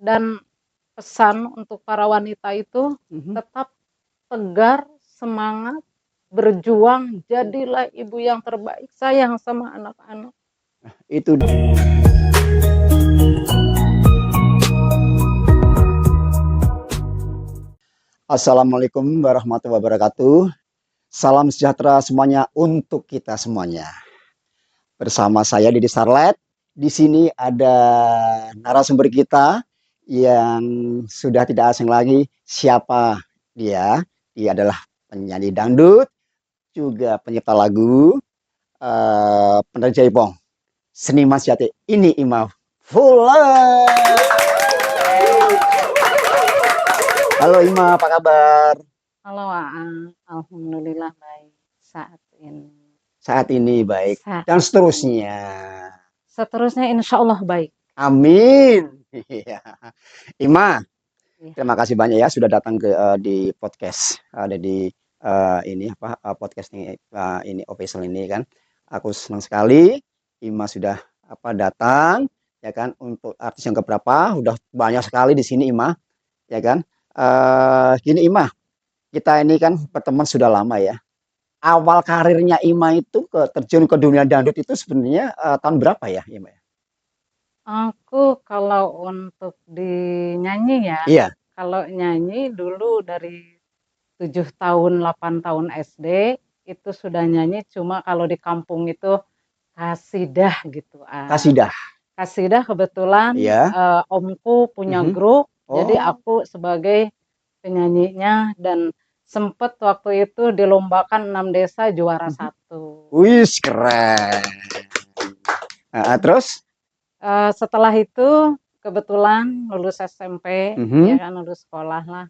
dan pesan untuk para wanita itu tetap tegar, semangat, berjuang, jadilah ibu yang terbaik, sayang sama anak-anak. Itu. Assalamualaikum warahmatullahi wabarakatuh. Salam sejahtera semuanya untuk kita semuanya. Bersama saya Didi Starlet. Di sini ada narasumber kita yang sudah tidak asing lagi. Siapa dia? Dia adalah penyanyi dangdut, juga pencipta lagu, penerjemah Jaipong, seniman sejati. Ini Ima Fuller. Halo Ima, apa kabar? Halo Aan, alhamdulillah baik saat ini. Saat ini baik, Saat dan seterusnya. Seterusnya insya Allah baik. Amin. Ima, terima kasih banyak ya sudah datang ke di podcast, ada di ini podcast ini official ini kan. Aku senang sekali Ima sudah datang ya kan, untuk artis yang keberapa, udah banyak sekali di sini Ima ya kan. Gini Ima, kita ini kan berteman sudah lama ya. Awal karirnya Ima itu terjun ke dunia dangdut itu sebenarnya tahun berapa ya Ima? Aku kalau untuk dinyanyi ya, Iya. kalau nyanyi dulu dari 7 tahun, 8 tahun SD itu sudah nyanyi, cuma kalau di kampung itu kasidah gitu. Kasidah. Kasidah kebetulan Iya. omku punya grup, jadi Oh. aku sebagai penyanyinya dan sempet waktu itu dilombakan 6 desa juara 1. Wih, keren. Terus? Setelah itu kebetulan lulus SMP, ya kan, lulus sekolah lah.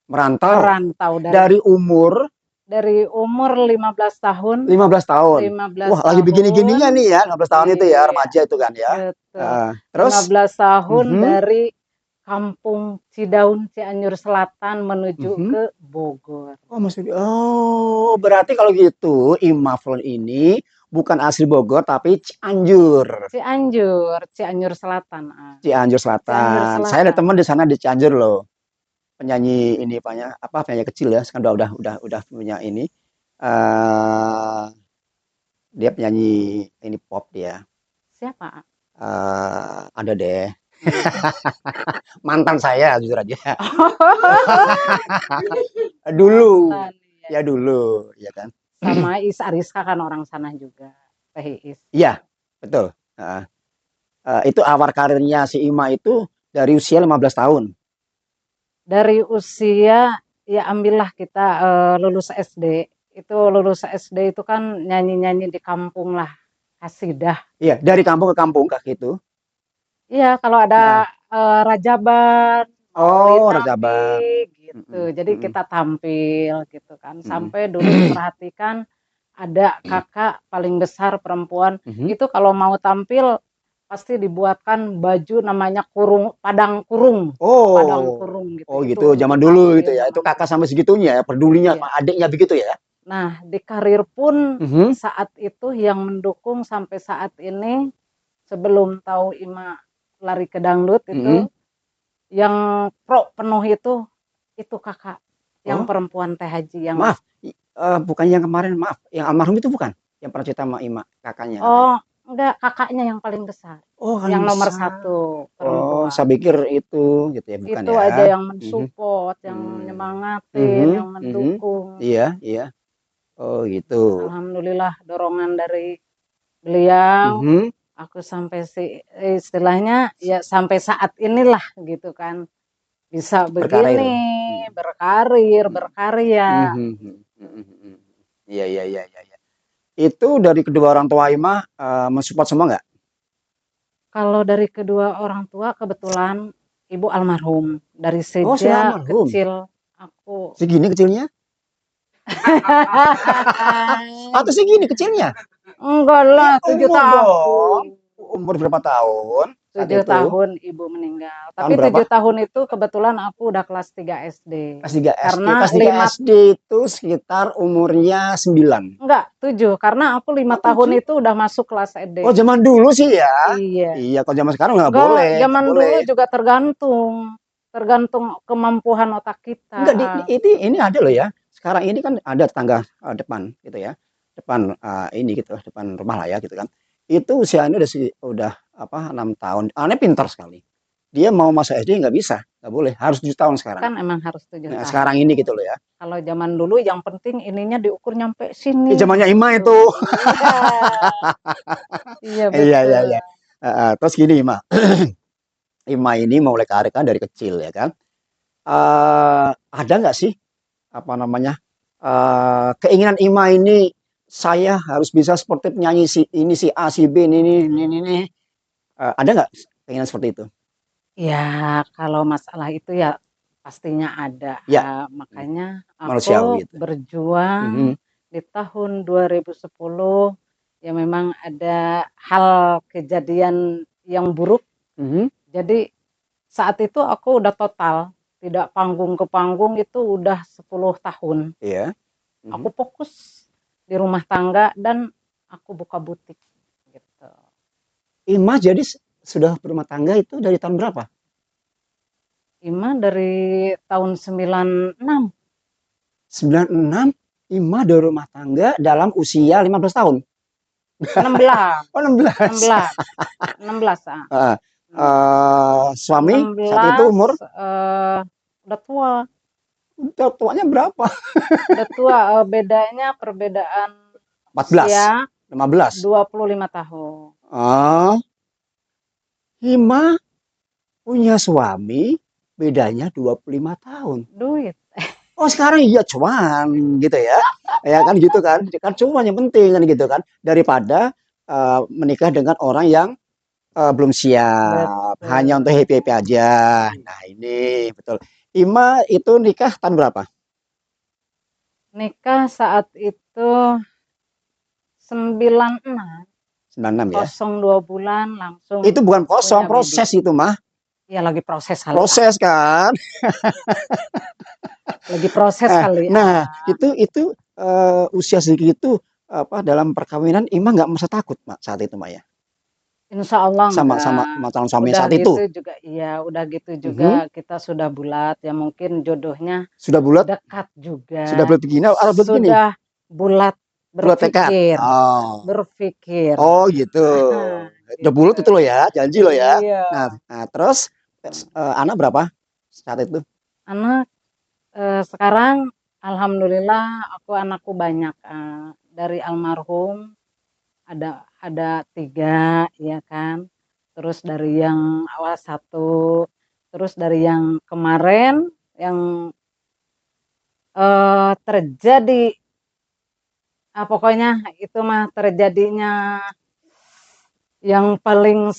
Merantau dari umur 15 tahun. 15 tahun. 15 Wah, lagi begini-gininya nih ya, 15 tahun itu ya, remaja itu kan ya. Betul. Terus 15 tahun dari Kampung Cidaun, Cianjur Selatan menuju ke Bogor. Oh, berarti kalau gitu Ima Fuller ini bukan asli Bogor tapi Cianjur. Cianjur Selatan. Cianjur Selatan. Saya ada teman di sana di Cianjur loh. Penyanyi ini penyanyi kecil ya, sekarang udah punya ini. Dia penyanyi ini pop dia. Siapa? Ada deh. Mantan saya jujur aja. Dulu. Ya dulu, ya kan. Sama Is Ariska kan orang sana juga. Teh Is. Iya, betul. Itu awal karirnya si Ima itu dari usia 15 tahun. Dari usia ya ambillah kita lulus SD. Itu lulus SD itu kan nyanyi-nyanyi di kampung lah. Kasidah. Iya, dari kampung ke kampung kayak gitu. Iya, kalau ada Rajaban, Rajaban gitu. Jadi kita tampil gitu kan. Sampai dulu diperhatikan ada kakak paling besar perempuan, itu kalau mau tampil pasti dibuatkan baju namanya padang kurung. Padang kurung gitu. Oh gitu, zaman dulu gitu ya. Itu kakak sampai segitunya ya, pedulinya sama adiknya begitu ya. Nah, di karir pun saat itu yang mendukung sampai saat ini, sebelum tahu Ima lari ke dangdut itu, yang pro penuh itu kakak, yang perempuan Teh Haji yang maaf, bukan yang kemarin, maaf, yang almarhum itu bukan yang pernah cerita sama Ima, kakaknya. Oh enggak, kakaknya yang paling besar, yang nomor 1 perempuan. Saya pikir itu gitu ya, bukan itu ya. aja yang mensupport, yang menyemangatin, yang mendukung. Iya. Oh gitu. Alhamdulillah dorongan dari beliau, aku sampai istilahnya ya sampai saat inilah gitu kan, bisa begini, berkarir, berkarya. Iya. Itu dari kedua orang tua Ima mensupport semua nggak? Kalau dari kedua orang tua kebetulan ibu almarhum dari sejak kecil aku. Segini kecilnya? Atau segini kecilnya? Enggak lah, 7 tahun. umur berapa tahun saat 7 itu? tahun ibu meninggal. Tahun Tapi berapa? 7 tahun itu kebetulan aku udah kelas 3 SD. Kelas 3 SD. Karena Kelas 3 SD itu sekitar umurnya 9. enggak, 7. Karena aku 5 Oh, tahun 7. itu udah masuk kelas Oh, SD. zaman dulu sih ya. Iya. Iya, kalau zaman sekarang nggak Enggak, boleh, nggak zaman boleh. dulu juga tergantung. Tergantung kemampuan otak kita. Enggak, ini ada loh ya. Sekarang ini kan ada tetangga depan gitu ya. Depan ini gitu, depan rumah lah ya gitu kan. Itu usianya udah apa 6 tahun. Aneh pintar sekali. Dia mau masuk SD nggak bisa, nggak boleh. Harus 7 tahun sekarang. Kan emang harus 7 Nah, tahun. sekarang ini gitu loh ya. Kalau zaman dulu yang penting ininya diukur nyampe sini. Zamannya Ima itu. Iya. Iya Iya, iya, betul. iya. Terus gini, Ima. Ima ini mulai karir kan dari kecil ya kan. Ada nggak sih apa namanya keinginan Ima ini saya harus bisa seperti penyanyi si A si B ini. Ada nggak keinginan seperti itu? Ya kalau masalah itu ya pastinya ada. Ya, Makanya manusiawi aku itu. berjuang Mhm, di tahun 2010 ya memang ada hal kejadian yang buruk. mhm, Jadi saat itu aku udah total tidak panggung ke panggung itu udah 10 tahun. iya, mhm. Aku fokus di rumah tangga dan aku buka butik gitu. Ima jadi sudah berumah tangga itu dari tahun berapa? Ima dari tahun 96. 96. Ima dari rumah tangga dalam usia 15 tahun. 16, Oh, 16. 16, 16, Heeh. 16. Suami saat itu 16, umur udah tua, tuanya berapa? udah tua, bedanya perbedaan 14, usia 15. 25 tahun. Oh, Ima punya suami bedanya 25 tahun. Duit. Oh, sekarang iya cuan gitu ya. Ya kan gitu kan. Kan cuan yang penting kan gitu kan. Daripada menikah dengan orang yang belum siap, hanya untuk Betul. happy-happy aja. Nah, ini betul. Ima itu nikah tahun berapa? Nikah saat itu 96, 96 ya. kosong 2 bulan Itu langsung bukan kosong, punya baby. proses itu mah. Ya lagi proses kali Proses kan. lagi proses kali Nah, itu usia segitu apa dalam perkawinan Ima nggak merasa takut, Mak, saat itu, Mak ya? Insya Allah Sama sama enggak. calon suami Udah saat itu. gitu juga iya, udah gitu Mhm. juga kita sudah bulat ya mungkin jodohnya Sudah bulat, dekat sudah juga. bulat begini, atau bulat begini? Sudah bulat Bulat tekad. berpikir, Oh. berpikir. Oh, gitu. Udah bulat Gitu. itu loh ya, janji loh ya. Iya. Nah, terus anak berapa saat itu? Anak sekarang alhamdulillah anakku banyak dari almarhum ada 3 ya kan. Terus dari yang awal 1, terus dari yang kemarin yang terjadi pokoknya itu mah terjadinya yang paling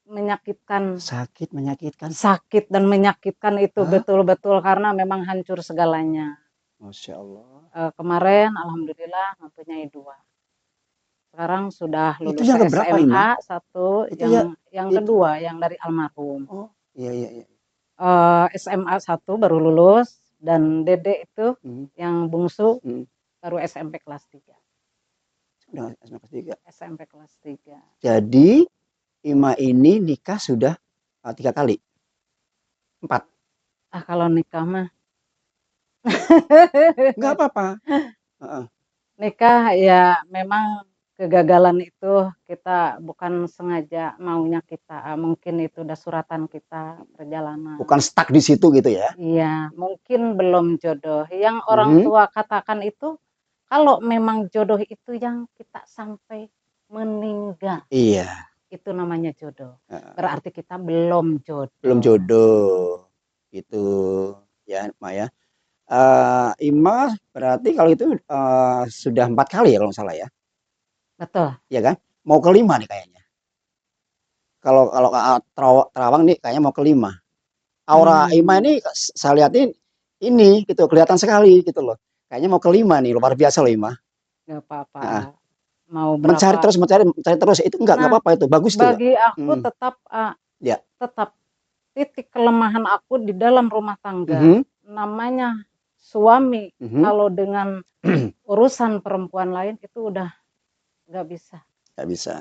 menyakitkan. Sakit, menyakitkan. Sakit dan menyakitkan itu Hah? betul-betul karena memang hancur segalanya. Masya Allah. Kemarin alhamdulillah mempunyai 2. Sekarang sudah Itu lulus yang keberapa, Ima? SMA 1, Itu ya, yang itu. kedua yang dari almarhum. Oh, iya, iya, iya. SMA 1 baru lulus dan Dede itu Hmm, yang bungsu hmm. baru SMP kelas 3. Udah SMA kelas 3. SMP kelas 3. Jadi Ima ini nikah sudah 3 kali, 4. Kalau nikah mah Nggak apa-apa. nikah ya memang kegagalan itu kita bukan sengaja maunya kita, mungkin itu udah suratan kita perjalanan. Bukan stuck di situ gitu ya. Iya, mungkin belum jodoh. Yang orang Mhm. tua katakan itu kalau memang jodoh itu yang kita sampai meninggal, Iya, itu namanya jodoh. heeh. Berarti kita belum Belum jodoh. jodoh. Gitu ya, Mak ya. Ima berarti kalau itu sudah 4 kali ya kalau nggak salah ya. Betul. Iya kan? Mau ke-5 nih kayaknya. Kalau kalau terawang nih kayaknya mau ke-5. Aura Ima ini saya lihatin ini gitu kelihatan sekali gitu loh. Kayaknya mau ke-5 nih, luar biasa loh Ima. Nggak Heeh. apa-apa. mau Mencari berapa. terus, mencari terus, itu nggak Nah, apa-apa itu, bagus tuh, Kak. bagi aku Mhm, tetap, ya. tetap titik kelemahan aku di dalam rumah tangga. Mhm, Namanya suami mhm. kalau dengan urusan perempuan lain itu udah nggak bisa. Nggak bisa.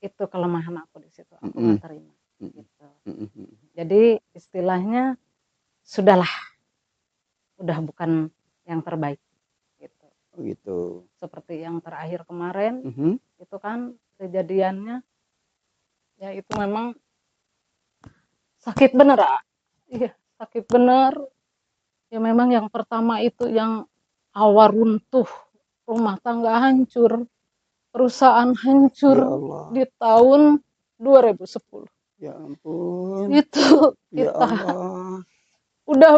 Itu kelemahan aku di situ, aku Mhm, nggak terima, mhm, gitu. mhm, mhm. Jadi istilahnya, sudahlah, udah bukan yang terbaik, gitu. Oh gitu. Seperti yang terakhir kemarin, Mhm, itu kan kejadiannya, ya itu memang sakit bener, iya, sakit bener. Ya memang yang pertama itu yang awal runtuh, rumah tangga hancur, perusahaan ya hancur Allah, di tahun 2010. ya ampun, Itu ya kita Allah, udah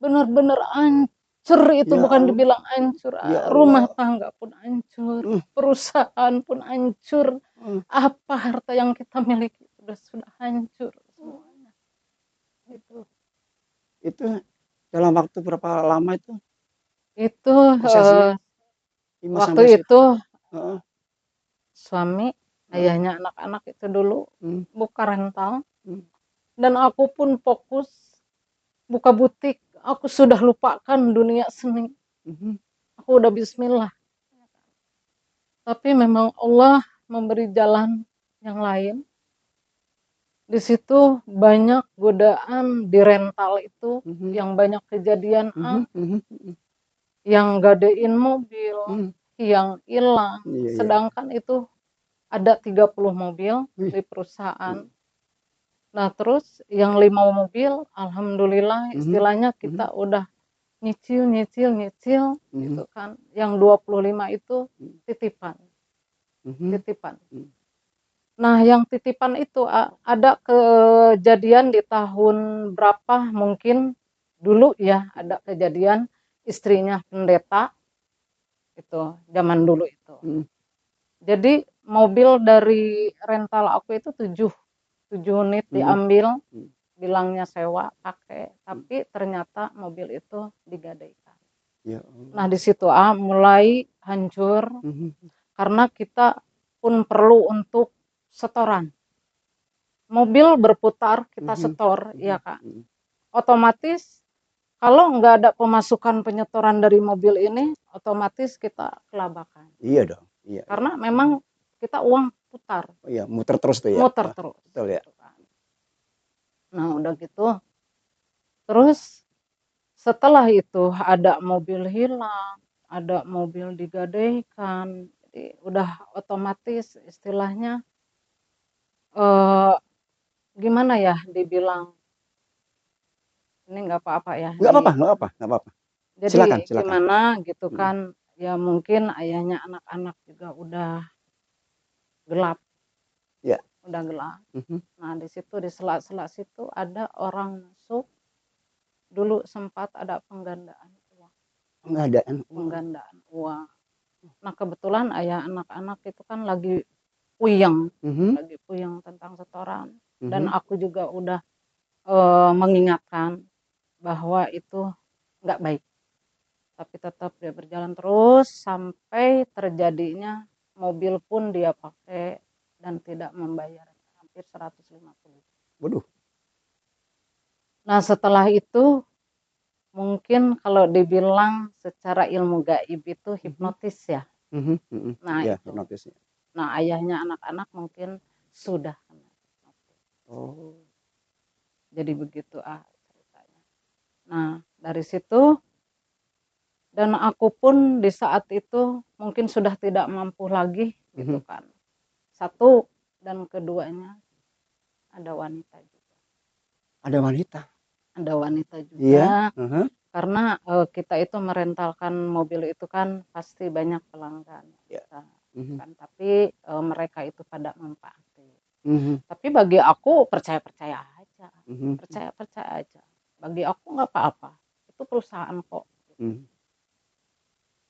bener-bener hancur, itu ya bukan Allah, dibilang hancur, ya rumah Allah, tangga pun hancur, mmm, perusahaan pun hancur, mmm, apa harta yang kita miliki sudah hancur semuanya, gitu. itu dalam waktu berapa lama itu Itu, prosesnya? 5 waktu sampai itu heeh, suami, heeh, ayahnya anak-anak itu dulu mmm, buka rental, mmm, dan aku pun fokus buka butik. Aku sudah lupakan dunia seni. mhm, Aku udah bismillah. Tapi memang Allah memberi jalan yang lain. Di situ banyak godaan di rental itu, mhm, yang banyak kejadian, mhm, mhm, mhm, yang gadein mobil, mmm, yang hilang. iya, iya, Sedangkan itu ada 30 mobil wih, di perusahaan. mhm, Nah, terus yang 5 mobil, alhamdulillah mhm, istilahnya mhm, kita udah nyicil mhm, gitu kan. Yang 25 itu mhm, titipan, mhm, titipan. mhm, Nah, yang titipan itu ada kejadian di tahun berapa mungkin dulu ya, ada kejadian istrinya pendeta itu, zaman dulu itu. mhm, Jadi mobil dari rental aku itu 7 unit mhm, diambil, mhm, bilangnya sewa pakai, mhm, tapi ternyata mobil itu digadaikan. ya Nah, Allah, di situ mulai hancur mhm, karena kita pun perlu untuk setoran. Mobil berputar, kita mhm, setor, ya mhm, Kak. mhm, Otomatis kalau nggak ada pemasukan penyetoran dari mobil ini, otomatis kita kelabakan. iya dong, iya, iya, Karena memang kita uang putar, oh iya, muter terus tuh ya, muter wah, terus, betul ya, gitu kan. Nah, udah gitu, terus setelah itu ada mobil hilang, ada mobil digadaikan, jadi udah otomatis istilahnya, eee, gimana ya dibilang, ini nggak apa-apa ya nggak apa-apa, nggak apa-apa, nggak apa-apa, silakan, jadi silakan, gimana gitu mhm, kan, ya mungkin ayahnya anak-anak juga udah gelap, iya, udah gelap. mhm, Nah, di situ di sela-sela situ ada orang masuk, dulu sempat ada penggandaan uang, pengadaan uang, penggandaan uang. Nah, kebetulan ayah anak-anak itu kan puyeng, mhm, lagi puyeng tentang setoran, dan mhm, aku juga udah, mengingatkan bahwa itu nggak baik, tapi tetap dia berjalan terus sampai terjadinya mobil pun dia pakai dan tidak membayar, hampir 150. waduh, Nah, setelah itu mungkin kalau dibilang secara ilmu gaib itu mhm, hipnotis ya. mhm, mhm, Nah, iya, itu. hipnotis ya, Nah, ayahnya anak-anak mungkin sudah kena hipnotis. oh, Jadi begitu ceritanya. Nah, dari situ, dan aku pun di saat itu mungkin sudah tidak mampu lagi gitu mhm, kan. Satu, dan keduanya ada wanita juga. ada wanita, Ada wanita iya, juga mhm, karena kita itu merentalkan mobil itu kan pasti banyak pelanggan iya, kita mhm, kan, tapi mereka itu pada mempaati. mhm, Tapi bagi aku percaya-percaya aja, mhm, percaya-percaya aja. Bagi aku nggak apa-apa, itu perusahaan kok. mhm,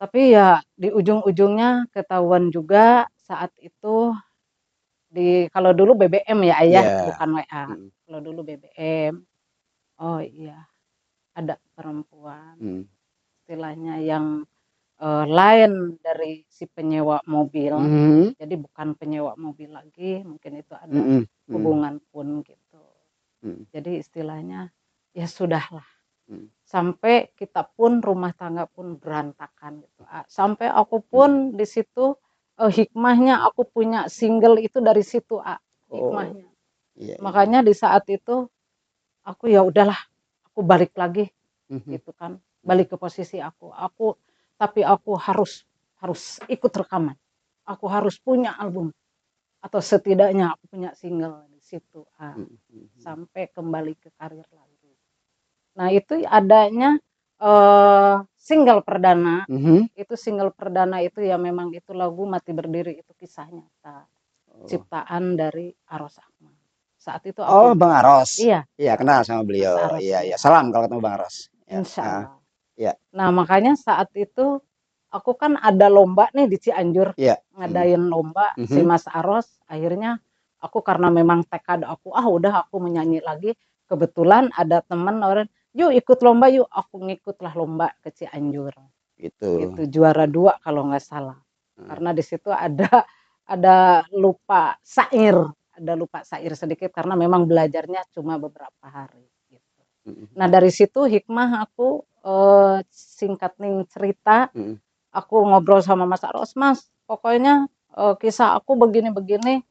Tapi ya di ujung-ujungnya ketahuan juga saat itu, kalau dulu BBM ya Ayah, iya, bukan WA. mhm, Kalau dulu BBM, oh iya ada perempuan mhm, istilahnya yang lain dari si penyewa mobil. Mhm. Jadi bukan penyewa mobil lagi, mungkin itu ada Mhm. hubungan pun gitu. Mhm. Jadi istilahnya ya sudahlah. Mhm. Sampai kita pun rumah tangga pun berantakan gitu. Sampai aku Mhm. pun di situ hikmahnya aku punya single itu dari situ, Oh, hikmahnya. iya, iya. Makanya di saat itu aku ya udahlah, aku balik lagi Mhm. gitu kan. Balik ke posisi aku. Tapi aku harus ikut rekaman. Aku harus punya album atau setidaknya aku punya single di situ. Mhm. Sampai kembali ke karir lagi. Nah, itu adanya single perdana. Mhm. Itu single perdana itu ya memang itu lagu Mati Berdiri itu kisah nyata. Oh. Ciptaan dari Aros Akmal. Saat itu Oh, aku Bang Aros. iya, Iya, kenal sama Mas beliau. Aros Iya, iya. ya. Salam kalau ketemu Bang Aros. Ya. Insya Allah. Iya. Nah, makanya saat itu aku kan ada lomba nih di Cianjur. Iya. Ngadain lomba si Mhm. Mas Aros. Akhirnya aku karena memang tekad aku, udah aku menyanyi lagi. Kebetulan ada teman orang, yuk ikut lomba yuk. Aku ngikutlah lomba ke Cianjur. Gitu. Gitu, juara 2 kalau nggak salah. Heeh. Karena di situ ada lupa syair. Ada lupa syair sedikit karena memang belajarnya cuma beberapa hari. Gitu. Mhm. Nah dari situ hikmah aku singkat nih cerita, Mhm. aku ngobrol sama Mas Aros, Mas, pokoknya kisah aku begini-begini,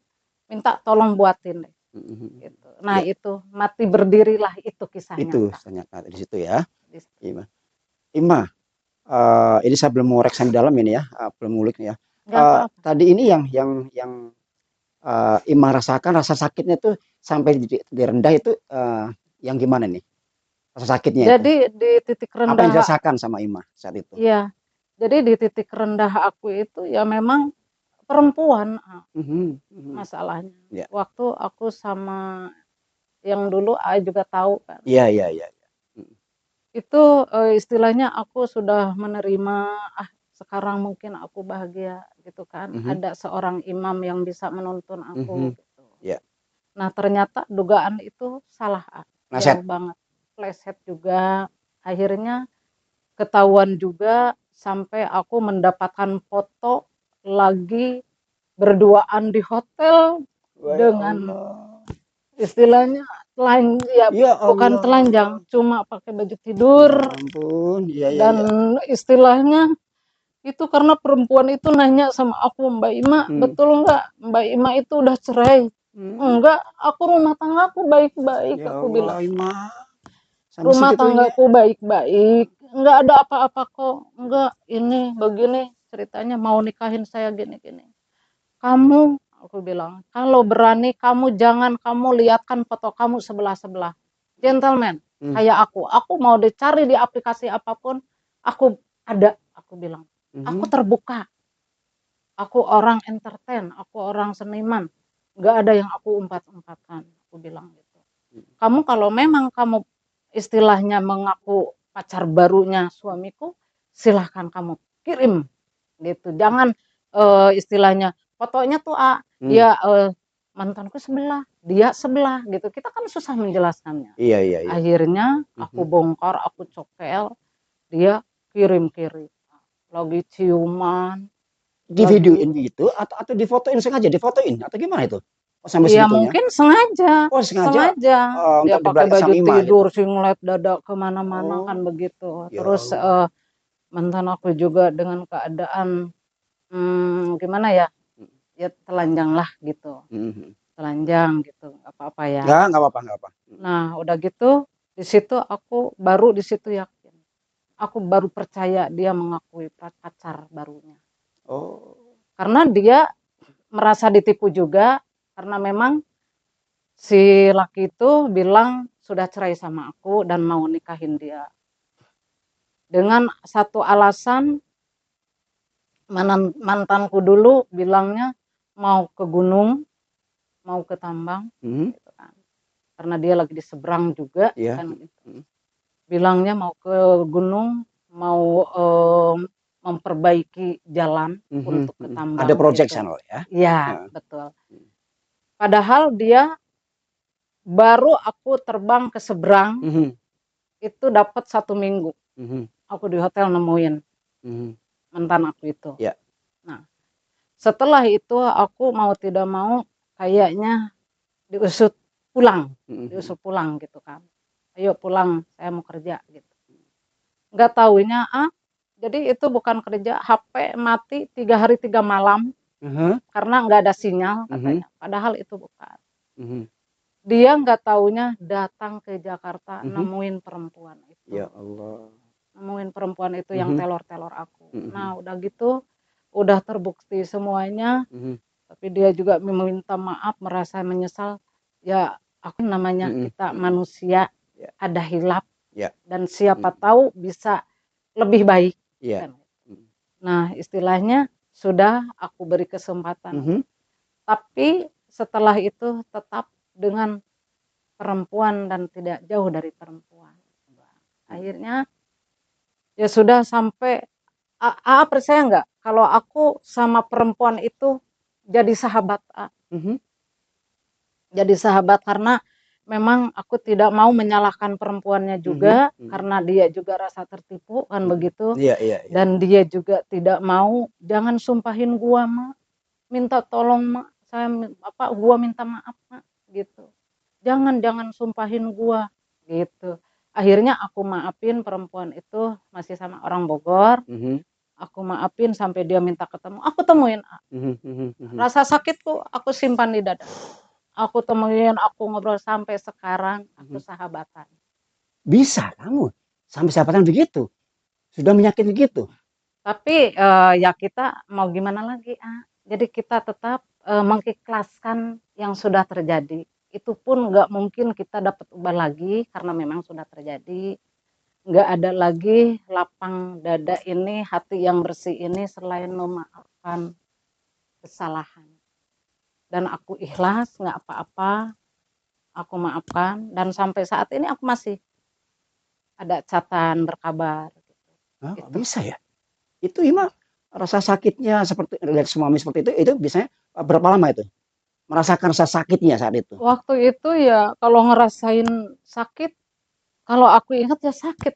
minta tolong buatin deh. Mhm. Gitu. Nah Iya, itu mati berdirilah itu kisah itu nyata. ternyata di situ ya. Di situ. Ima. Ima, ini saya belum mau reksa di dalam ini ya, belum ngulik ya. Nggak apa-apa. Tadi ini yang Ima rasakan rasa sakitnya tuh sampai di rendah itu yang gimana nih? Rasa sakitnya itu. Jadi di titik Apa yang rendah, dirasakan sama Ima saat itu? ya. Jadi di titik rendah aku itu ya memang perempuan Mhm. Mhm. masalahnya. Iya. Waktu aku sama yang dulu juga tahu kan. Iya, iya, iya. Mhm. Itu istilahnya aku sudah menerima, sekarang mungkin aku bahagia gitu kan. Mhm. Ada seorang imam yang bisa menuntun aku Mhm. gitu. Iya. Nah ternyata dugaan itu salah, jauh Naset. banget. Pleset juga. Akhirnya ketahuan juga sampai aku mendapatkan foto lagi berduaan di hotel Wah, ya dengan Allah. istilahnya ya Ya bukan Allah. telanjang, cuma pakai baju Ya tidur ampun. Iya, iya, dan iya. istilahnya itu karena perempuan itu nanya sama aku, Mbak Ima, Hmm. betul nggak Mbak Ima itu udah cerai? Hmm. Enggak, aku rumah tanggaku baik-baik, Ya aku Allah, bilang. Ima. Sampai Rumah segitunya. tanggaku baik-baik, enggak ada apa-apa kok, enggak ini begini ceritanya mau nikahin saya gini-gini. Kamu, aku bilang, kalau berani kamu jangan kamu lihatkan foto kamu sebelah-sebelah. Gentleman, Hmm. kayak aku mau dicari di aplikasi apapun, aku ada, aku bilang. Aku Mhm. terbuka, aku orang entertain, aku orang seniman. Enggak ada yang aku umpat-umpatkan, aku bilang gitu. Kamu kalau memang kamu istilahnya mengaku pacar barunya suamiku, silahkan kamu kirim gitu. Jangan istilahnya fotonya tuh Hmm. dia mantanku sebelah, dia sebelah gitu. Kita kan susah menjelaskannya. Iya, iya, iya. Akhirnya aku Mhm. bongkar, aku cokel, dia kirim-kirim. Lagi ciuman, Di lagi videoin gitu atau difotoin sengaja difotoin atau gimana itu? Oh, sampai iya segitunya? mungkin sengaja, Oh, sengaja sengaja. Dia untuk pakai diperlihatkan baju sama Ima gitu. tidur, singlet dada kemana-mana Oh, kan begitu. ya Terus Allah. mantan aku juga dengan keadaan gimana ya, ya telanjang lah gitu, Mhm. telanjang gitu, nggak apa-apa ya. Nggak apa-apa, nggak apa. Mhm. Nah udah gitu, di situ aku baru di situ yakin, aku baru percaya dia mengakui pacar barunya. Oh. Karena dia merasa ditipu juga, karena memang si laki itu bilang sudah cerai sama aku dan mau nikahin dia. Dengan satu alasan, mantanku dulu bilangnya mau ke gunung, mau ke tambang, Mhm. gitu kan. Karena dia lagi di seberang juga, Iya. kan Mhm. gitu. Mhm. Bilangnya mau ke gunung, mau memperbaiki jalan Mhm. untuk ke Mhm. Ada tambang project gitu. channel ya? Iya, Heeh. betul. Padahal dia baru aku terbang ke seberang Mhm. itu dapat 1 minggu. Mhm. Aku di hotel nemuin. Mhm. mantan aku itu. Ya. Nah, setelah itu aku mau tidak mau kayaknya diusut pulang, diusut pulang gitu kan. Ayo pulang, saya mau kerja gitu. Nggak taunya jadi itu bukan kerja, HP mati 3 hari 3 malam karena nggak ada sinyal katanya. Padahal itu bukan. Dia nggak taunya datang ke Jakarta nemuin perempuan itu. Ya Allah. Nemuin perempuan itu yang telor-telor aku. Nah udah gitu, udah terbukti semuanya, tapi dia juga meminta maaf, merasa menyesal. Ya aku namanya kita manusia, ada hilap, dan siapa tahu bisa lebih baik. Kan. Nah istilahnya sudah aku beri kesempatan. Tapi setelah itu tetap dengan perempuan dan tidak jauh dari perempuan. Akhirnya ya sudah sampai percaya nggak kalau aku sama perempuan itu jadi sahabat jadi sahabat karena memang aku tidak mau menyalahkan perempuannya juga karena dia juga rasa tertipu kan begitu. Dan dia juga tidak mau, jangan sumpahin gua mak, minta tolong mak, saya gua minta maaf mak gitu. Jangan sumpahin gua gitu. Akhirnya aku maafin perempuan itu, masih sama orang Bogor. Aku maafin sampai dia minta ketemu. Aku temuin. Rasa sakitku aku simpan di dada. Aku temuin, aku ngobrol sampai sekarang aku sahabatan. Bisa kamu sampai sahabatan begitu? Sudah menyakiti begitu? Tapi ya kita mau gimana lagi Jadi kita tetap mengikhlaskan yang sudah terjadi. Itu pun nggak mungkin kita dapat ubah lagi karena memang sudah terjadi. Nggak ada lagi lapang dada ini, hati yang bersih ini selain memaafkan kesalahan. Dan aku ikhlas, nggak apa-apa, aku maafkan. Dan sampai saat ini aku masih ada catatan berkabar. Gitu. Bisa ya? Itu Ima rasa sakitnya seperti lihat suami seperti itu biasanya berapa lama itu? Merasakan rasa sakitnya saat itu? Waktu itu ya kalau ngerasain sakit, kalau aku ingat ya sakit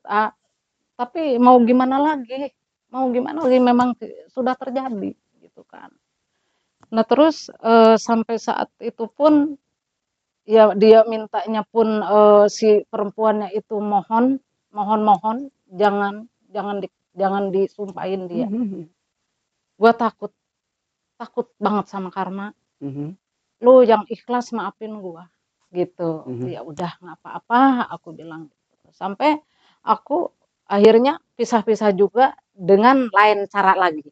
tapi mau gimana lagi? Mau gimana lagi memang sudah terjadi gitu kan. Nah terus sampai saat itu pun ya dia mintanya pun si perempuannya itu mohon jangan disumpahin dia. Gue takut banget sama karma. Lu yang ikhlas maafin gue gitu. Ya udah nggak apa-apa aku bilang gitu. Sampai aku akhirnya pisah-pisah juga dengan lain cara lagi.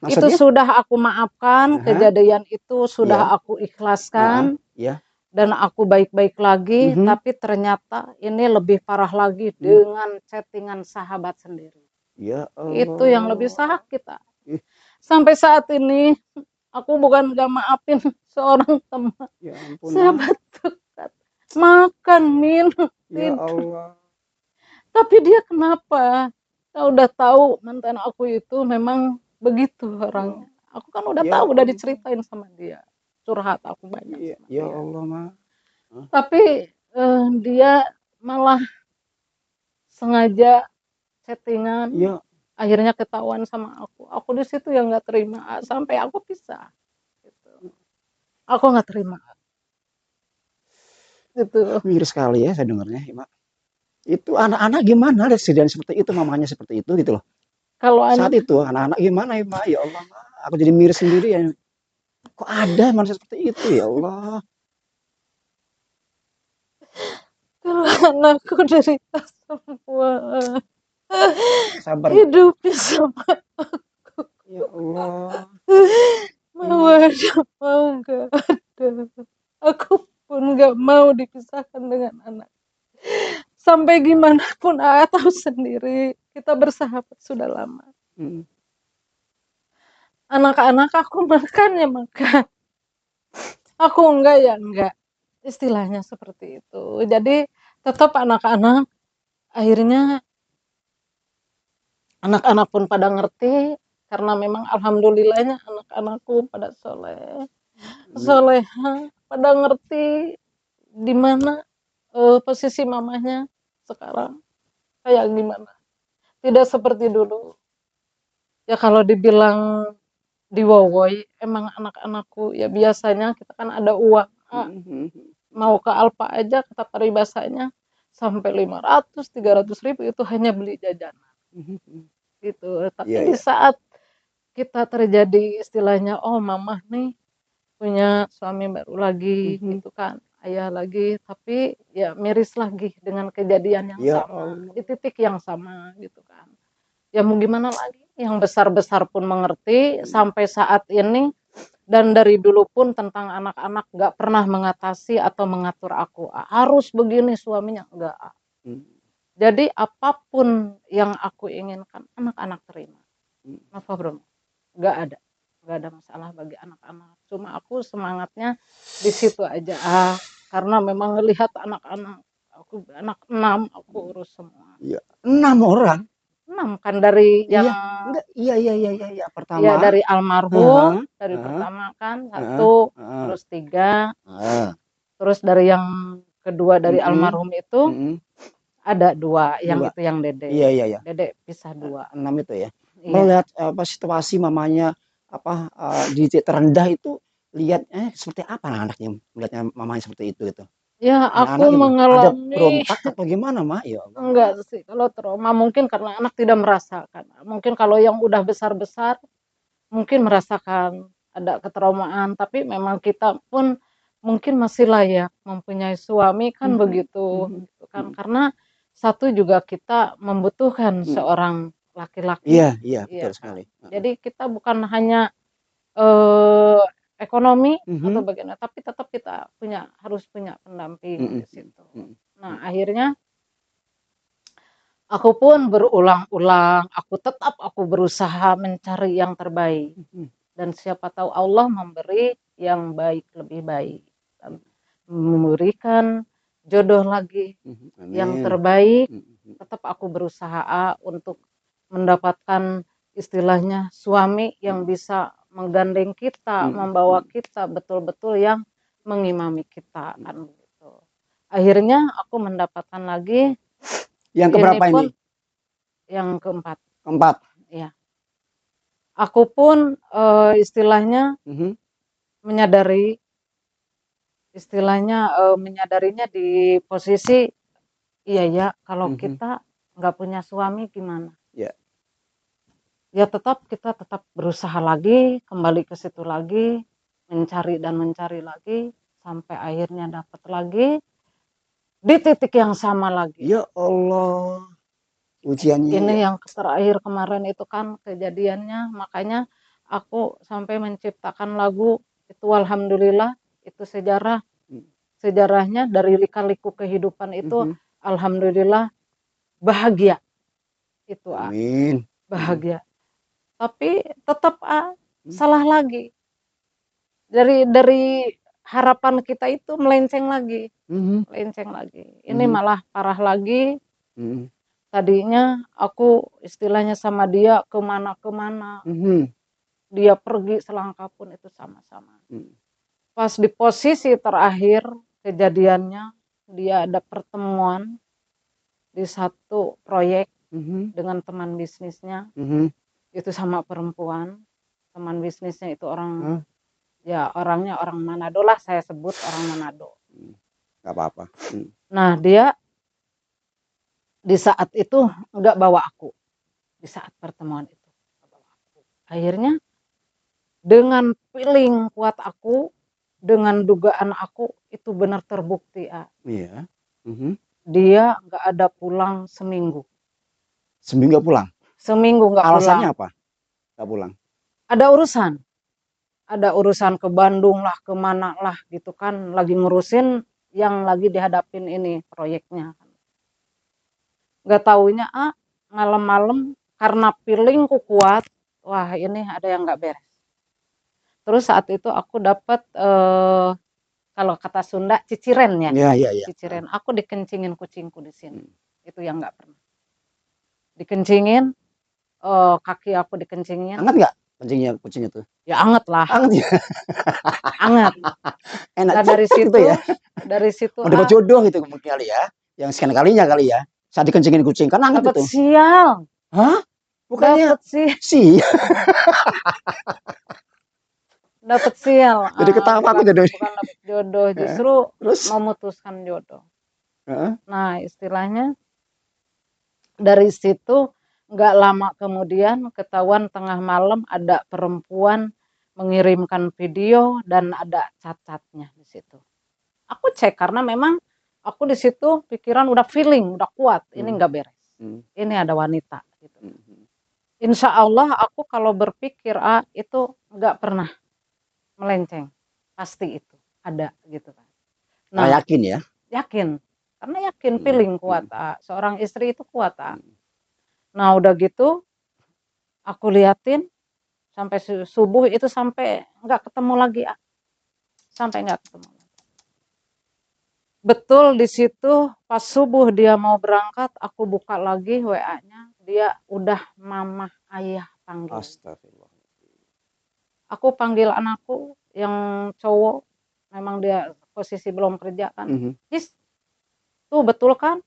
Itu sudah aku maafkan, kejadian itu sudah aku ikhlaskan, dan aku baik-baik lagi, tapi ternyata ini lebih parah lagi dengan settingan sahabat sendiri. Ya Allah. Itu yang lebih sakit. Sampai saat ini aku bukan gak maafin seorang teman, ya ampun, sahabat dekat, makan, minum, ya Allah. Tapi dia kenapa? Saya udah tahu mantan aku itu memang begitu orangnya. Aku kan udah tahu, udah diceritain sama dia. Curhat aku banyak sama ya dia. Allah, Ma. Tapi dia malah sengaja settingan. Akhirnya ketahuan sama aku. Aku di situ yang nggak terima sampai aku pisah. Gitu. Aku nggak terima. Gitu. Miris sekali ya saya dengarnya, Ima. Itu anak-anak gimana lihat kejadian seperti itu, mamanya seperti itu gitu loh. Kalau saat itu anak-anak gimana ya, Ma? Ya Allah, Ma. Aku jadi miris sendiri ya. Kok ada manusia seperti itu ya Allah. Kalau anakku derita semua. Sabar. Hidupnya sama aku. Ya Allah. Mau ada, mau gak ada. Aku pun gak mau dipisahkan dengan anak. Sampai gimana pun tahu sendiri, kita bersahabat sudah lama. Anak-anak aku makan ya makan. Aku enggak ya enggak. Istilahnya seperti itu. Jadi tetap anak-anak akhirnya anak-anak pun pada ngerti karena memang alhamdulillahnya anak-anakku pada soleha, pada ngerti di mana posisi mamanya sekarang kayak gimana. Tidak seperti dulu. Ya kalau dibilang diwowoy, emang anak-anakku ya biasanya kita kan ada uang, mau ke Alfa aja kata paribasanya sampai 500-300 ribu itu hanya beli jajanan gitu. Tapi Iya, di iya. saat kita terjadi istilahnya, oh mama nih punya suami baru lagi gitu kan, ayah lagi, tapi ya miris lagi dengan kejadian yang Ya sama, Allah. di titik yang sama gitu kan. Ya mau gimana lagi, yang besar-besar pun mengerti sampai saat ini, dan dari dulu pun tentang anak-anak gak pernah mengatasi atau mengatur aku, harus begini suaminya, enggak. Jadi apapun yang aku inginkan anak-anak terima. Apa bro? Gak ada, gak ada masalah bagi anak-anak. Cuma aku semangatnya di situ aja, karena memang ngelihat anak-anak, aku anak 6 aku urus semua. Iya. 6 orang. 6 kan dari yang Iya, enggak, iya, iya, iya, iya, iya. ya Pertama, dari almarhum, dari heeh, pertama kan heeh, 1, heeh, terus 3, heeh. terus dari yang kedua dari Mhm, almarhum itu mhm. ada 2, yang 2. itu yang Iya, Dede. iya, iya. Dede pisah 2. 6 itu ya. Iya. Melihat apa situasi mamanya apa di titik terendah itu lihatnya seperti apa anaknya melihatnya mamanya seperti itu gitu. Ya aku Anak-anak gimana? Ada mengalami berontak atau gimana, Mak? Ya Allah, Mak. enggak sih, kalau trauma mungkin karena anak tidak merasakan. Mungkin kalau yang udah besar-besar mungkin merasakan ada ketraumaan, tapi memang kita pun mungkin masih layak mempunyai suami kan Mhm, begitu, mhm, gitu kan. mhm, Karena satu juga kita membutuhkan mhm. seorang Iya, laki-laki, iya, betul iya kan. sekali. Heeh. Jadi kita bukan hanya eh, ekonomi atau Mhm, bagaimana, tapi tetap kita harus punya pendamping mhm, di mhm, situ. mhm, Nah, mhm, akhirnya aku pun berulang-ulang, aku berusaha mencari yang terbaik. mhm, Dan siapa tahu Allah memberi yang baik, lebih baik. Dan memberikan jodoh lagi mhm. yang Amin. terbaik, Mhm, mhm, tetap aku berusaha untuk mendapatkan istilahnya suami yang mhm, bisa menggandeng kita, mhm, membawa mhm, kita betul-betul yang mengimami kita mhm. kan gitu. Akhirnya aku mendapatkan lagi, Yang ini keberapa ini? pun yang keempat, Keempat. ya. Aku pun istilahnya Mhm, menyadari, menyadarinya di posisi, iya ya kalau mhm. kita nggak punya suami gimana? Ya. Ya kita tetap berusaha lagi, kembali ke situ lagi, mencari dan mencari lagi, sampai akhirnya dapat lagi, di titik yang sama lagi. Ya Allah, ujiannya Ini ya. yang terakhir kemarin itu kan kejadiannya, makanya aku sampai menciptakan lagu itu, alhamdulillah itu sejarahnya dari lika-liku kehidupan itu, Mhm. alhamdulillah bahagia itu, Amin. Mhm, bahagia. Tapi tetap mhm, salah lagi. Dari harapan kita itu melenceng lagi, mhm, melenceng lagi. Ini mhm, malah parah lagi. mhm, Tadinya aku istilahnya sama dia kemana-kemana, mhm, dia pergi selangkah pun itu sama-sama. mhm, Pas di posisi terakhir kejadiannya, dia ada pertemuan di satu proyek mhm, dengan teman bisnisnya, mhm. itu sama perempuan. Teman bisnisnya itu orang, Hah? ya orangnya orang Manado lah, saya sebut orang Manado. Mmm, nggak apa-apa. Mhm, Nah dia di saat itu nggak bawa aku, di saat pertemuan itu nggak bawa aku. Akhirnya dengan feeling kuat aku, dengan dugaan aku itu benar terbukti. iya. Mhm. Dia nggak ada pulang seminggu, Seminggu nggak pulang? seminggu nggak Alasannya pulang. apa nggak pulang? Ada urusan, ada urusan ke Bandung lah, kemana lah gitu kan, lagi ngurusin yang lagi dihadapin ini proyeknya. Nggak taunya malam-malam karena feelingku kuat, wah ini ada yang nggak beres. Terus saat itu aku dapat kalau kata Sunda ciciren ya, Iya, iya, iya. Heeh. ciciren. Aku dikencingin kucingku di sini. Mhm. Itu yang nggak pernah. Dikencingin, kaki aku dikencingin, Hangat nggak kencingnya kucing itu? ya anget lah, Hangat ya? anget. Enak Nah cek cek gitu ya? dari situ Mau dapat jodoh gitu mungkin kali ya? Yang sekian kalinya kali ya? Saat dikencingin kucing kan hangat dapat itu. sial, Hah? Bukannya Dapat sih, sih. dapat sial. Jadi ketawa aku jadi. Bukan dapat jodoh, Heeh. justru Terus? memutuskan jodoh. Heeh. Nah, istilahnya dari situ nggak lama kemudian ketahuan tengah malam ada perempuan mengirimkan video dan ada cacatnya di situ. Aku cek karena memang aku di situ pikiran udah feeling, udah kuat, ini nggak beres. Ini ada wanita gitu. Insya Allah aku kalau berpikir itu nggak pernah melenceng, pasti itu ada gitu kan. Nah, Yakin ya? yakin, karena yakin feeling kuat. Seorang istri itu kuat. Nah udah gitu aku liatin sampai subuh itu sampai nggak ketemu lagi, sampai nggak ketemu. Betul di situ pas subuh dia mau berangkat, aku buka lagi WA-nya, dia udah mama ayah panggil. Astagfirullah. Aku panggil anakku yang cowok, memang dia posisi belum kerja kan. Jis, tuh betul kan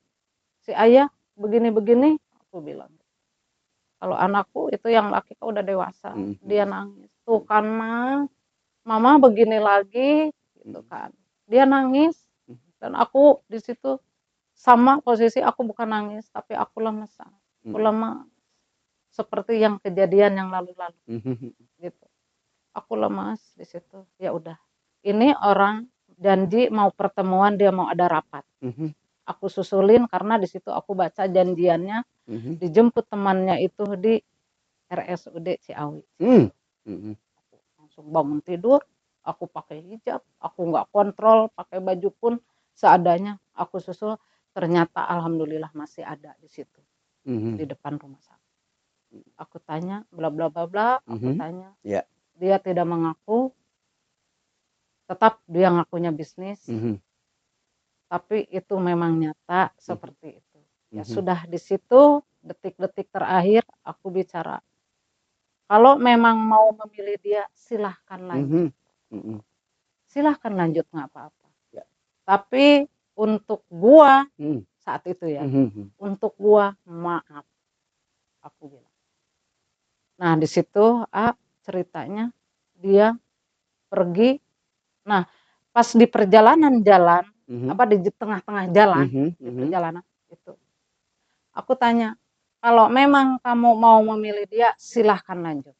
si ayah begini-begini, aku bilang. Kalau anakku itu yang laki kan udah dewasa, dia nangis. Tuh kan mama begini lagi, gitu kan. Dia nangis dan aku di situ sama posisi aku bukan nangis, tapi aku lemes. Aku lemas seperti yang kejadian yang lalu-lalu, gitu. Aku lemas di situ. Ya udah, ini orang janji mau pertemuan, dia mau ada rapat. Aku susulin karena di situ aku baca janjiannya dijemput temannya itu di RSUD Ciawi. Aku langsung bangun tidur, aku pakai hijab, aku nggak kontrol, pakai baju pun seadanya. Aku susul, ternyata alhamdulillah masih ada di situ, di depan rumah sakit. Aku tanya, bla bla bla bla, aku tanya, dia tidak mengaku, tetap dia ngakunya bisnis, tapi itu memang nyata seperti itu. Ya sudah di situ detik-detik terakhir aku bicara, kalau memang mau memilih dia silahkan lanjut, silahkan lanjut nggak apa-apa. Tapi untuk gua saat itu ya, untuk gua maaf, aku bilang. Nah di situ ceritanya dia pergi. Nah pas di perjalanan jalan, di tengah-tengah jalan, di perjalanan itu, aku tanya, kalau memang kamu mau memilih dia, silahkan lanjut.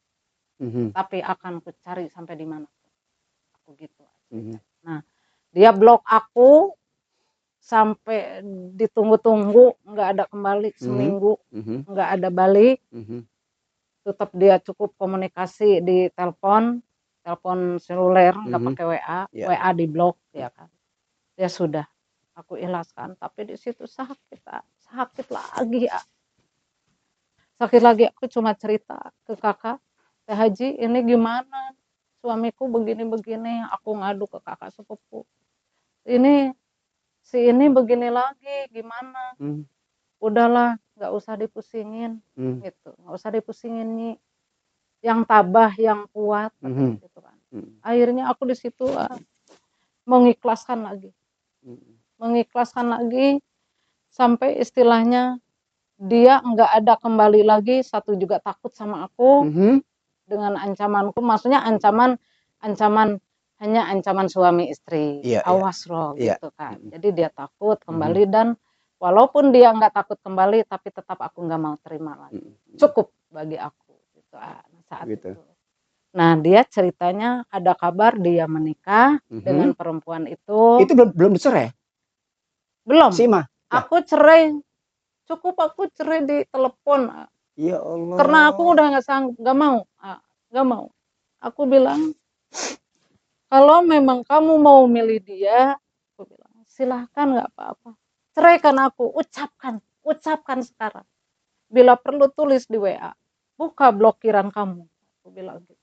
Tapi akan ku cari sampai di mana. Aku gitu. Nah, dia blok aku sampai ditunggu-tunggu, nggak ada kembali seminggu, nggak ada balik. Tetap dia cukup komunikasi di telepon seluler, nggak pakai WA, WA di blok ya kan. Ya sudah, aku ikhlaskan. Tapi di situ sakit lagi ya. Sakit lagi, aku cuma cerita ke kakak, Teh Haji ini gimana, suamiku begini-begini, aku ngadu ke kakak sepupu. Ini si ini begini lagi, gimana? Udahlah, nggak usah dipusingin, gitu. Nggak usah dipusingin Nyi. Yang tabah, yang kuat, gitu kan. Akhirnya aku di situ mengikhlaskan lagi, sampai istilahnya dia nggak ada kembali lagi. Satu juga takut sama aku dengan ancamanku, maksudnya ancaman hanya ancaman suami istri, awas loh gitu kan. Jadi dia takut kembali, dan walaupun dia nggak takut kembali, tapi tetap aku nggak mau terima lagi. Cukup bagi aku gitu saat itu. Nah dia ceritanya ada kabar dia menikah dengan perempuan itu. Itu belum dicerai? Belum. Sima. Aku cerai. Cukup aku cerai di telepon. Ya Allah. Karena aku udah nggak mau. Aku bilang, kalau memang kamu mau milih dia, aku bilang silahkan, nggak apa-apa. Ceraikan aku, ucapkan sekarang. Bila perlu tulis di WA, buka blokiran kamu. Aku bilang gitu.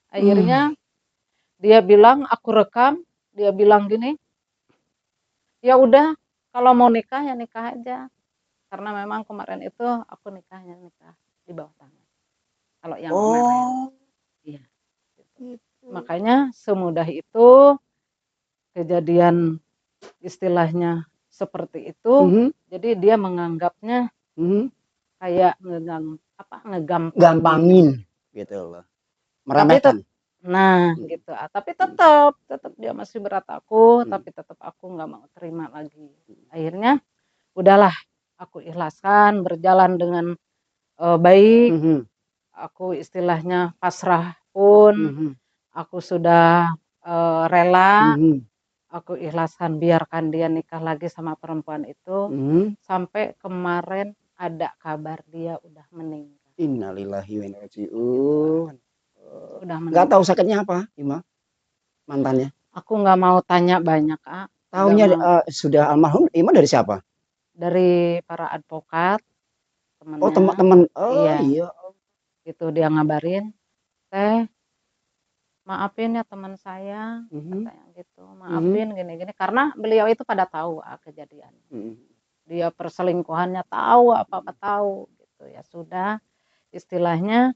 Akhirnya dia bilang, aku rekam, dia bilang gini, ya udah kalau mau nikah ya nikah aja. Karena memang kemarin itu aku nikah di bawah tangan. Kalau yang kemarin, iya. Gitu. Makanya semudah itu kejadian istilahnya seperti itu. Jadi dia menganggapnya kayak gampangin gitu loh, Tapi meremehkan. gitu. Tapi tetap dia masih berat aku, Hmm. tapi tetap aku nggak mau terima lagi. Akhirnya udahlah, aku ikhlaskan, berjalan dengan baik. Aku istilahnya pasrah pun, aku sudah rela, aku ikhlaskan, biarkan dia nikah lagi sama perempuan itu. Sampai kemarin ada kabar dia udah meninggal. Innalillahi wa inna ilaihi raji'un. Udah Nggak tahu meninggal. sakitnya apa, Ima, mantannya? Aku nggak mau tanya banyak, Kak. Nggak Tahunya mau. sudah almarhum Ima dari siapa? Dari para advokat, Oh, temennya. teman-teman. Oh, Iya, iya. itu dia ngabarin, "Teh, maafin ya teman saya," katanya gitu. "Maafin gini-gini." Karena beliau itu pada tahu kejadian. Dia perselingkuhannya tahu, apa-apa tahu gitu. Ya sudah, istilahnya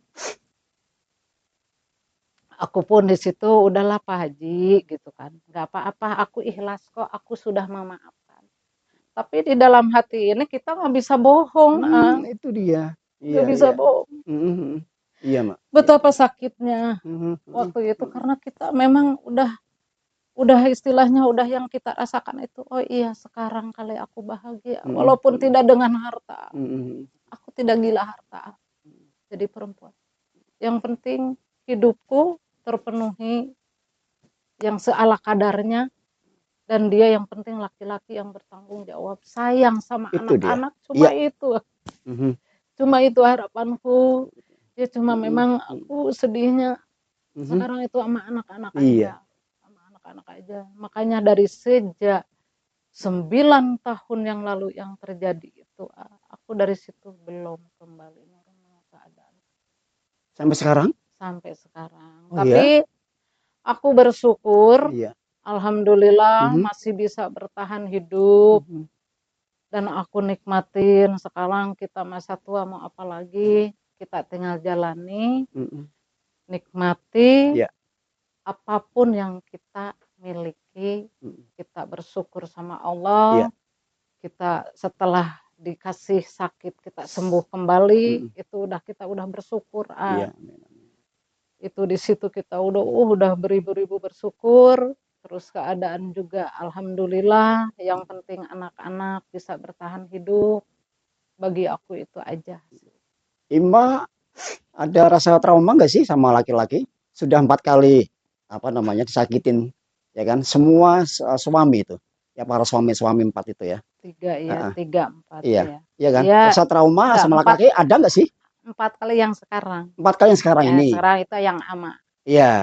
aku pun di situ, udahlah Pak Haji gitu kan. Nggak apa-apa, aku ikhlas kok, aku sudah memaafkan. Tapi di dalam hati ini kita nggak bisa bohong, Itu dia. nggak Iya, bisa iya. bohong. Iya, Mak. Betapa sakitnya waktu itu, karena kita memang udah istilahnya udah yang kita rasakan itu, oh iya sekarang kali aku bahagia, walaupun tidak dengan harta. Aku tidak gila harta, jadi perempuan. Yang penting hidupku terpenuhi yang seala kadarnya, dan dia yang penting laki-laki yang bertanggung jawab, sayang sama Itu dia. anak-anak, Iya. cuma itu harapanku. Ya cuma memang aku sedihnya sekarang itu sama anak-anak Iya. aja, sama anak-anak aja. Makanya dari sejak 9 tahun yang lalu yang terjadi itu, aku dari situ belum kembali normal keadaan. Sampai sekarang? Sampai sekarang. Oh, Tapi ya? aku bersyukur, Iya. alhamdulillah masih bisa bertahan hidup. Dan aku nikmatin sekarang, kita masa tua mau apa lagi, kita tinggal jalani, nikmati Iya. apapun yang kita miliki, kita bersyukur sama Iya. Allah. Kita setelah dikasih sakit kita sembuh kembali, itu kita udah bersyukur. Iya. Itu di situ kita udah beribu-ribu bersyukur. Terus keadaan juga alhamdulillah, yang penting anak-anak bisa bertahan hidup. Bagi aku itu aja. Ima ada rasa trauma nggak sih sama laki-laki? Sudah 4 kali disakitin, ya kan? Semua suami itu, ya para suami 4 itu ya. 3, 4 Iya, ya. iya kan? Ya, Rasa trauma enggak, sama laki-laki ada nggak sih? 4 kali yang sekarang. 4 kali yang sekarang Ya, ini. sekarang itu yang ama. Iya,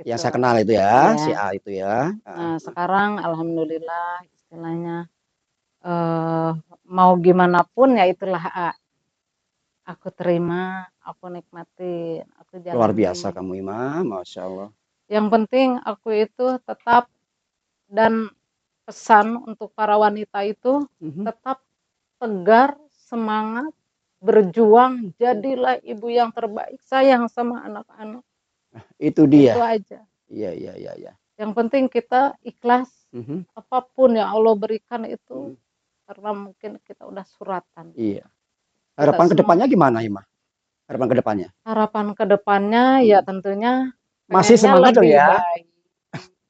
yang Itu. saya kenal itu ya, si Ya. A itu ya. Nah, sekarang alhamdulillah istilahnya mau gimana pun ya itulah aku terima, aku nikmatin, aku Luar jalani. biasa kamu Ima, Masya Allah. Yang penting aku itu tetap, dan pesan untuk para wanita itu tetap tegar, semangat, berjuang, jadilah ibu yang terbaik, sayang sama anak-anak. Itu dia. Itu aja. Iya. Yang penting kita ikhlas, apapun yang Allah berikan itu, karena mungkin kita udah suratan. Iya. Harapan kedepannya gimana Ima? Harapan kedepannya? Harapan kedepannya ya tentunya masih semangat dong lebih ya? baik.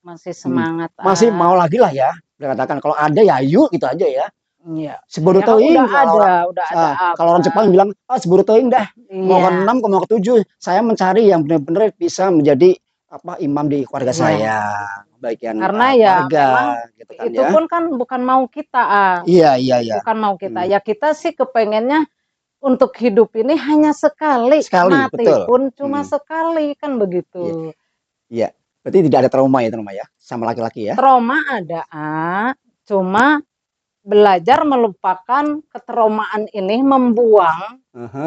Masih semangat. Masih mau lagi lah ya. Katakan kalau ada ya yuk gitu aja ya. Iya. Seburu Ya, teuing udah ada kalau orang Jepang bilang seburu teuing dah. Mau ke 6 mau ke 7, saya mencari yang benar-benar bisa menjadi imam di keluarga saya. Baik yang karena ya keluarga memang gitu kan itu ya. pun kan bukan mau kita. Iya. Bukan mau kita. Ya kita sih kepengennya untuk hidup ini hanya sekali, mati betul. pun cuma sekali, kan begitu. Iya. Berarti tidak ada trauma ya sama laki-laki ya? Trauma ada, cuma belajar melupakan ketraumaan ini, membuang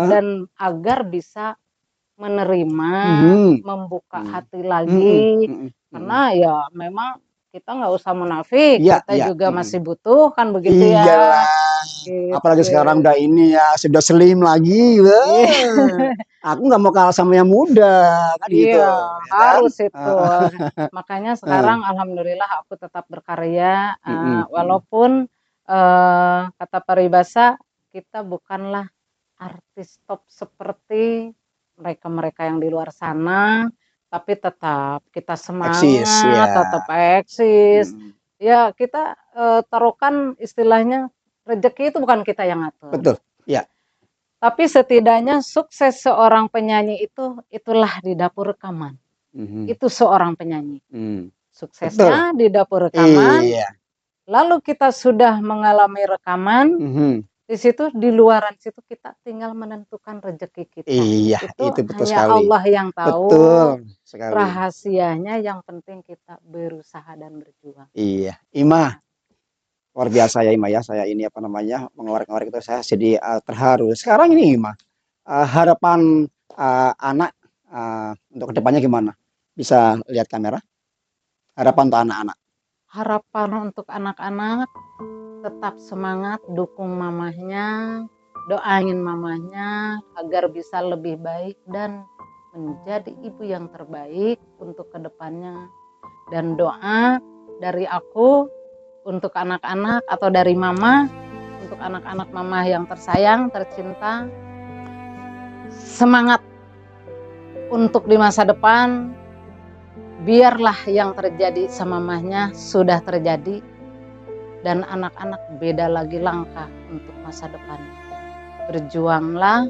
dan agar bisa menerima, membuka hati lagi. Karena ya memang kita nggak usah munafik, kita juga masih butuh, kan begitu ya. Iyalah. Gitu. Apalagi sekarang udah ini ya, sudah slim lagi. Aku nggak mau kalah sama yang muda kan gitu. Iya, Ya harus kan? itu. Makanya sekarang alhamdulillah aku tetap berkarya, walaupun kata peribahasa kita bukanlah artis top seperti mereka-mereka yang di luar sana, tapi tetap kita Eksis, semangat, ya. tetap eksis. Mm. Ya kita taruhkan istilahnya rezeki itu bukan kita yang ngatur. Betul, ya. Tapi setidaknya sukses seorang penyanyi itulah di dapur rekaman. Itu seorang penyanyi. Suksesnya di dapur rekaman. Iya. Lalu kita sudah mengalami rekaman. Di situ di luaran situ kita tinggal menentukan rezeki kita. Iya, itu betul hanya sekali. Allah yang tahu. Betul sekali. Rahasianya yang penting kita berusaha dan berjuang. Iya, Ima. Luar biasa ya Ima ya. Saya ini apa namanya mengorek-ngorek itu saya jadi terharu. Sekarang ini Ima, harapan anak untuk kedepannya gimana? Bisa lihat kamera? Harapan untuk anak-anak. Harapan untuk anak-anak tetap semangat, dukung mamahnya, doain mamahnya agar bisa lebih baik dan menjadi ibu yang terbaik untuk kedepannya. Dan doa dari aku untuk anak-anak atau dari mama, untuk anak-anak mama yang tersayang, tercinta, semangat untuk di masa depan, biarlah yang terjadi sama mamahnya sudah terjadi, dan anak-anak beda lagi langkah untuk masa depan. Berjuanglah,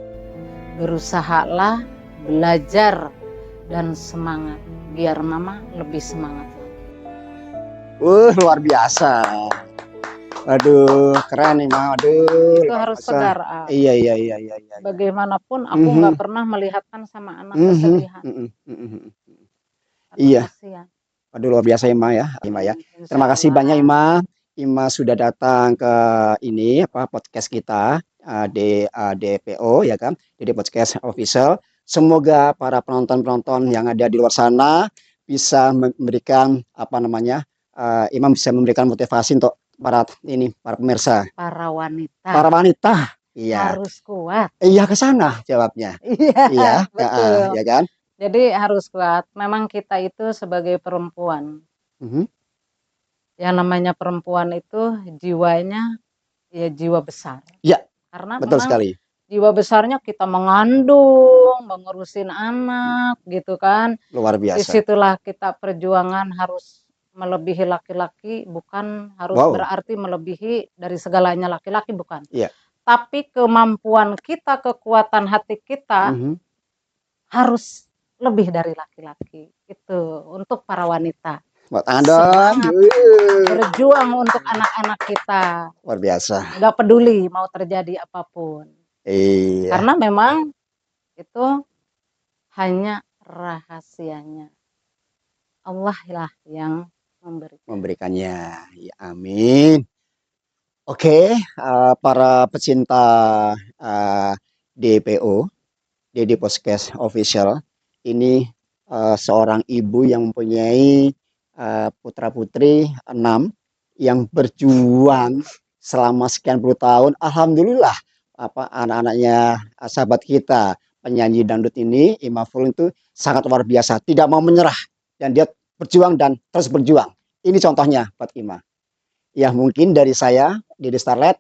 berusahalah, belajar, dan semangat, biar mama lebih semangat. Luar biasa. Aduh, keren nih, Ma. Aduh, itu harus tegar. Iya. Bagaimanapun aku nggak pernah melihatkan sama anak kesedihan. Iya. Aduh, luar biasa Ima ya, Ima ya. Terima kasih banyak Ima. Ima sudah datang ke ini podcast kita di DPO ya kan, di Podcast Official. Semoga para penonton-penonton yang ada di luar sana bisa memberikan Imam bisa memberikan motivasi untuk para pemirsa, para wanita, iya, harus kuat. Iya, ke sana jawabnya. Iya, betul. Ya kan? Jadi harus kuat. Memang kita itu sebagai perempuan, yang namanya perempuan itu jiwanya ya jiwa besar. Ya. Karena betul sekali. Jiwa besarnya kita mengandung, mengurusin anak, gitu kan. Luar biasa. Disitulah kita perjuangan harus melebihi laki-laki, bukan harus berarti melebihi dari segalanya laki-laki, bukan. Iya. Tapi kemampuan kita, kekuatan hati kita harus lebih dari laki-laki. Itu untuk para wanita. Buat Anda berjuang untuk anak-anak kita. Luar biasa. Nggak peduli mau terjadi apapun. Iya. Karena memang itu hanya rahasianya. Allah lah yang memberikannya. Ya, amin. Oke, para pecinta DPO, Dede Podcast Official, ini seorang ibu yang mempunyai putra-putri 6 yang berjuang selama sekian puluh tahun. Alhamdulillah, anak-anaknya sahabat kita penyanyi dangdut ini, Ima Fulun itu sangat luar biasa, tidak mau menyerah dan dia berjuang dan terus berjuang. Ini contohnya buat Ima. Ya mungkin dari saya, Dede Starlet,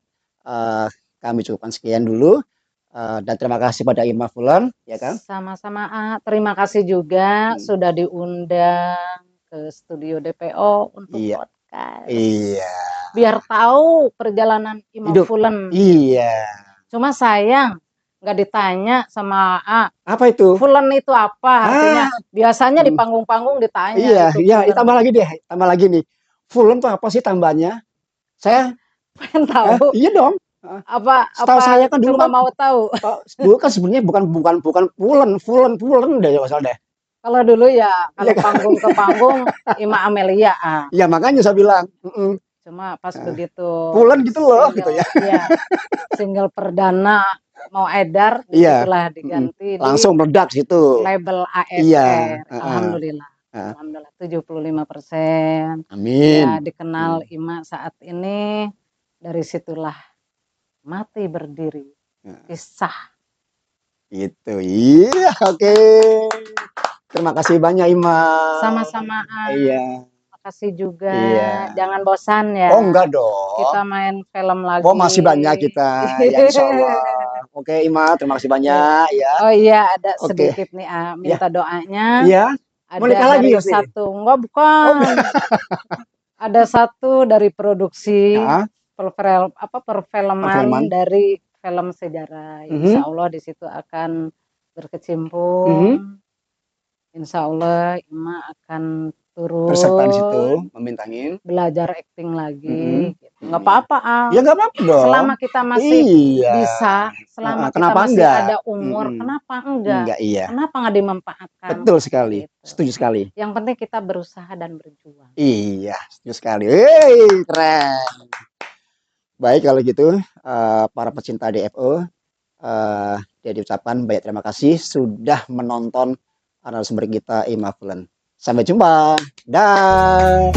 kami cukupkan sekian dulu. Dan terima kasih pada Ima Fulun, ya kan? Sama-sama. Terima kasih juga sudah diundang ke studio DPO untuk podcast. Iya. Biar tahu perjalanan Ima Fulun. Iya. Cuma sayang nggak ditanya sama apa itu? Fulun itu apa? Artinya biasanya di panggung-panggung ditanya. Iya, tambah lagi deh, tambah lagi nih. Fulun itu apa sih tambahnya? Saya pengen tahu. Iya dong. Setahu saya kan dulu mau tahu. Dulu kan sebenarnya bukan Fulun deh masalah deh. Kalau dulu ya kalau panggung ke panggung Ima Amelia. Iya makanya saya bilang. Cuma pas begitu. Fulun gitu loh gitu ya. Iya. Single perdana mau edar, itulah diganti langsung meledak situ. Label ASR. Iya. Alhamdulillah. Alhamdulillah 75%. Amin. Ya dikenal Ima saat ini, dari situlah mati berdiri. Kisah. Itu. Iya, oke. Terima kasih banyak Ima. Sama-sama. Iya. Makasih juga. Jangan bosan ya. Oh enggak dong. Kita main film lagi. Oh masih banyak kita. Ya insya Allah. Oke, Ima, terima kasih banyak ya. Oh iya, ada Oke. sedikit nih Ya. minta doanya. Iya. Mau Ada nikah lagi dari pasti. satu, enggak Oh, bukan. Ada satu dari produksi ya. perfilman Perfilman. dari film sejarah. Insya Allah di situ akan berkecimpung. Insya Allah Ima akan Berserta di situ, turun membintangin. belajar acting lagi. Gitu. Nggak Iya. apa-apa, Ya nggak apa-apa dong. selama kita masih Iya. bisa, selama kita Kenapa masih enggak? ada umur, kenapa enggak? Enggak, iya. Kenapa nggak dimanfaatkan? Betul sekali. Gitu. Setuju sekali. Yang penting kita berusaha dan berjuang. Iya, setuju sekali. Hei, keren. Baik kalau gitu, para pecinta DFO, jadi ucapan banyak terima kasih sudah menonton narasumber kita Ima Fulen. Sampai jumpa. Dah.